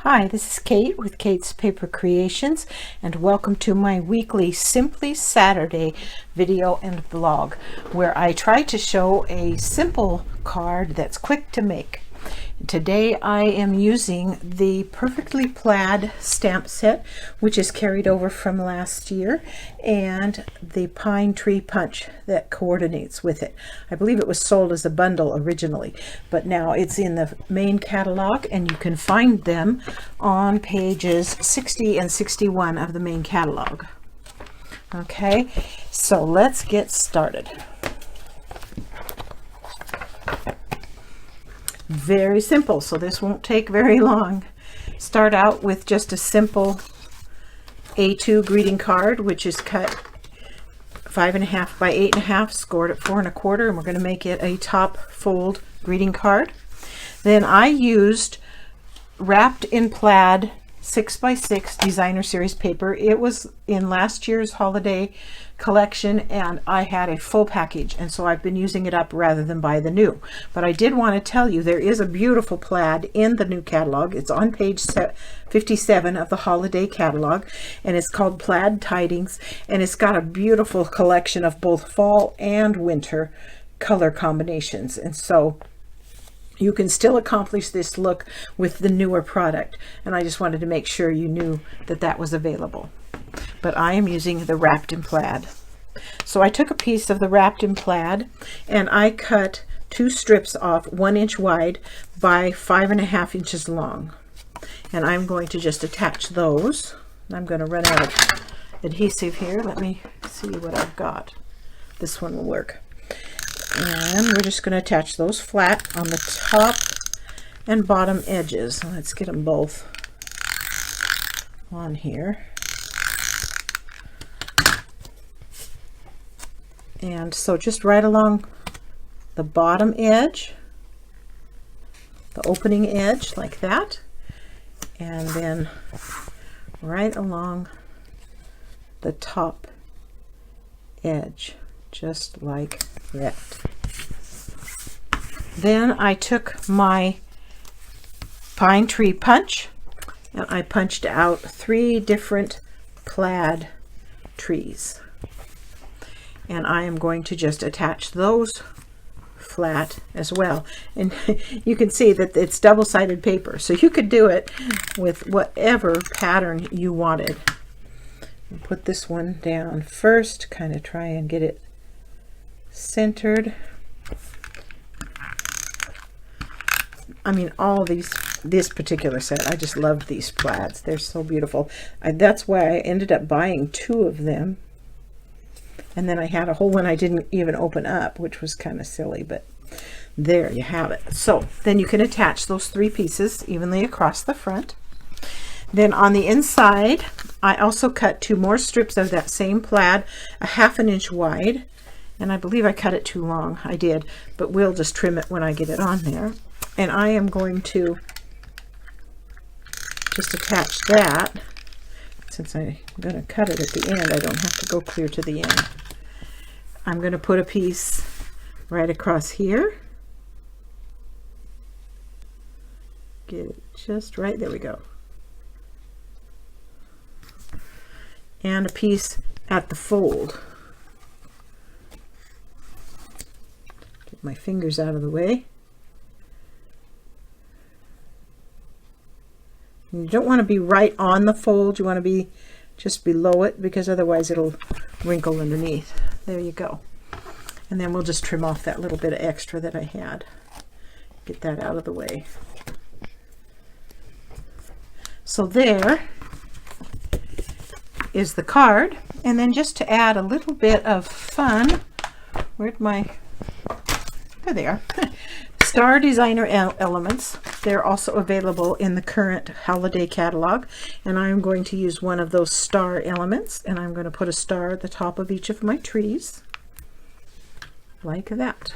Hi, this is Kate with Kate's Paper Creations, and welcome to my weekly Simply Saturday video and vlog, where I try to show a simple card that's quick to make. Today I am using the Perfectly Plaid stamp set, which is carried over from last year, and the pine tree punch that coordinates with it. I believe it was sold as a bundle originally, but now it's in the main catalog, and you can find them on pages 60 and 61 of the main catalog. Okay, so let's get started. Very simple, so this won't take very long. Start out with just a simple A2 greeting card, which is cut 5.5 by 8.5, scored at 4 1/4, and we're going to make it a top fold greeting card. Then I used wrapped in plaid 6x6 designer series paper. It was in last year's holiday collection, and I had a full package, and so I've been using it up rather than buy the new. But I did want to tell you there is a beautiful plaid in the new catalog. It's on page 57 of the holiday catalog, and it's called Plaid Tidings, and it's got a beautiful collection of both fall and winter color combinations, and so you can still accomplish this look with the newer product, and I just wanted to make sure you knew that that was available. But I am using the wrapped in plaid. So I took a piece of the wrapped in plaid and I cut 2 strips off 1 inch wide by 5.5 inches long. And I'm going to just attach those. I'm going to run out of adhesive here. Let me see what I've got. This one will work. And we're just going to attach those flat on the top and bottom edges. Let's get them both on here. And so just right along the bottom edge, the opening edge like that, and then right along the top edge, just like that. Then I took my pine tree punch and I punched out 3 different plaid trees. And I am going to just attach those flat as well. And you can see that it's double-sided paper, so you could do it with whatever pattern you wanted. Put this one down first, kind of try and get it centered. I mean, all these, this particular set, I just love these plaids. They're so beautiful. That's why I ended up buying 2 of them. And then I had a whole one I didn't even open up, which was kind of silly, but there you have it. So then you can attach those 3 pieces evenly across the front. Then on the inside, I also cut 2 more strips of that same plaid, 1/2 inch wide. And I believe I cut it too long. I did, but we'll just trim it when I get it on there. And I am going to just attach that. Since I'm going to cut it at the end, I don't have to go clear to the end. I'm going to put a piece right across here. Get it just right. There we go. And a piece at the fold. Get my fingers out of the way. You don't want to be right on the fold. You want to be just below it, because otherwise it'll wrinkle underneath. There you go. And then we'll just trim off that little bit of extra that I had. Get that out of the way. So there is the card. And then just to add a little bit of fun, where'd my, there they are. Star Designer elements. They're also available in the current holiday catalog, and I'm going to use one of those star elements, and I'm going to put a star at the top of each of my trees like that.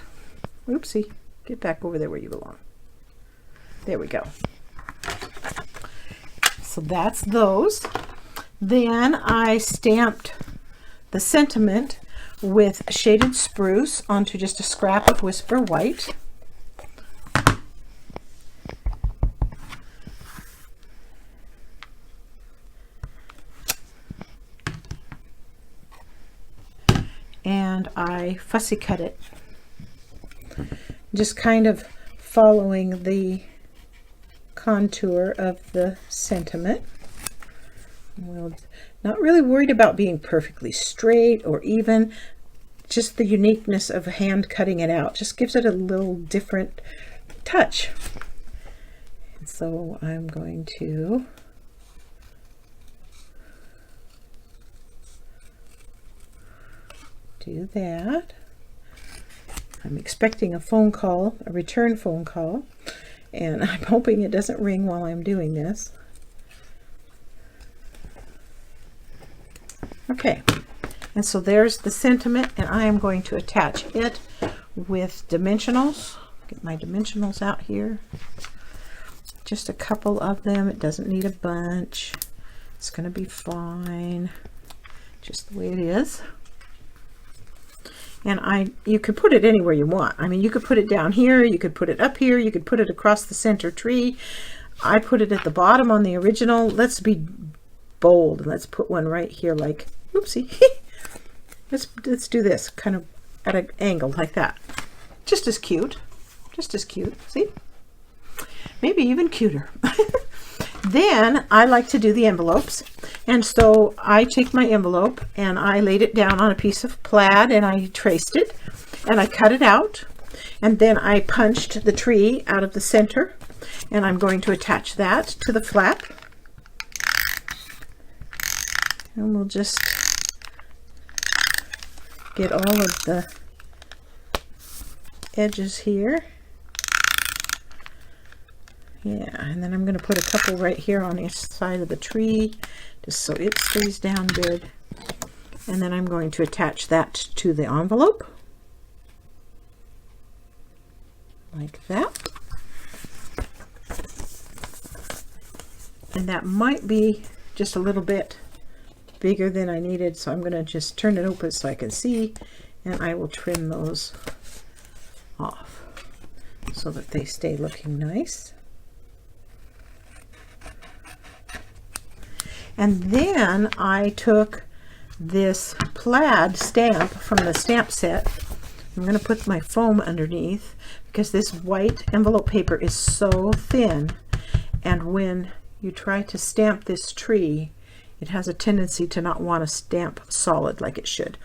Oopsie, get back over there where you belong. There we go. So that's those. Then I stamped the sentiment with shaded spruce onto just a scrap of Whisper White. and I fussy cut it. Just kind of following the contour of the sentiment. Well, not really worried about being perfectly straight or even. Just the uniqueness of hand cutting it out just gives it a little different touch. And so I'm going to do that. I'm expecting a phone call, a return phone call, and I'm hoping it doesn't ring while I'm doing this. Okay, and so there's the sentiment, and I am going to attach it with dimensionals. Get my dimensionals out here. Just a couple of them. It doesn't need a bunch. It's going to be fine, just the way it is. And you could put it anywhere you want. I mean, you could put it down here, you could put it up here, you could put it across the center tree. I put it at the bottom on the original. Let's be bold. Let's put one right here, like, oopsie. let's do this kind of at an angle like that. Just as cute. Just as cute. See? Maybe even cuter. Then I like to do the envelopes, and so I take my envelope and I laid it down on a piece of plaid and I traced it and I cut it out, and then I punched the tree out of the center, and I'm going to attach that to the flap, and we'll just get all of the edges here. Yeah, and then I'm going to put a couple right here on each side of the tree, just so it stays down good. And then I'm going to attach that to the envelope, like that. And that might be just a little bit bigger than I needed, so I'm going to just turn it open so I can see, and I will trim those off so that they stay looking nice. And then I took this plaid stamp from the stamp set. I'm going to put my foam underneath because this white envelope paper is so thin, and when you try to stamp this tree, it has a tendency to not want to stamp solid like it should.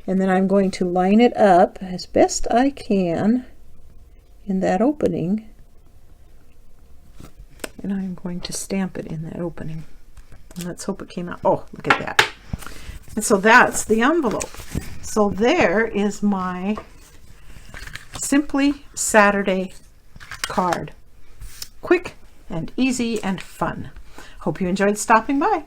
And then I'm going to line it up as best I can in that opening, and I'm going to stamp it in that opening. And let's hope it came out. Oh, look at that. And so that's the envelope. So there is my Simply Saturday card. Quick and easy and fun. Hope you enjoyed stopping by.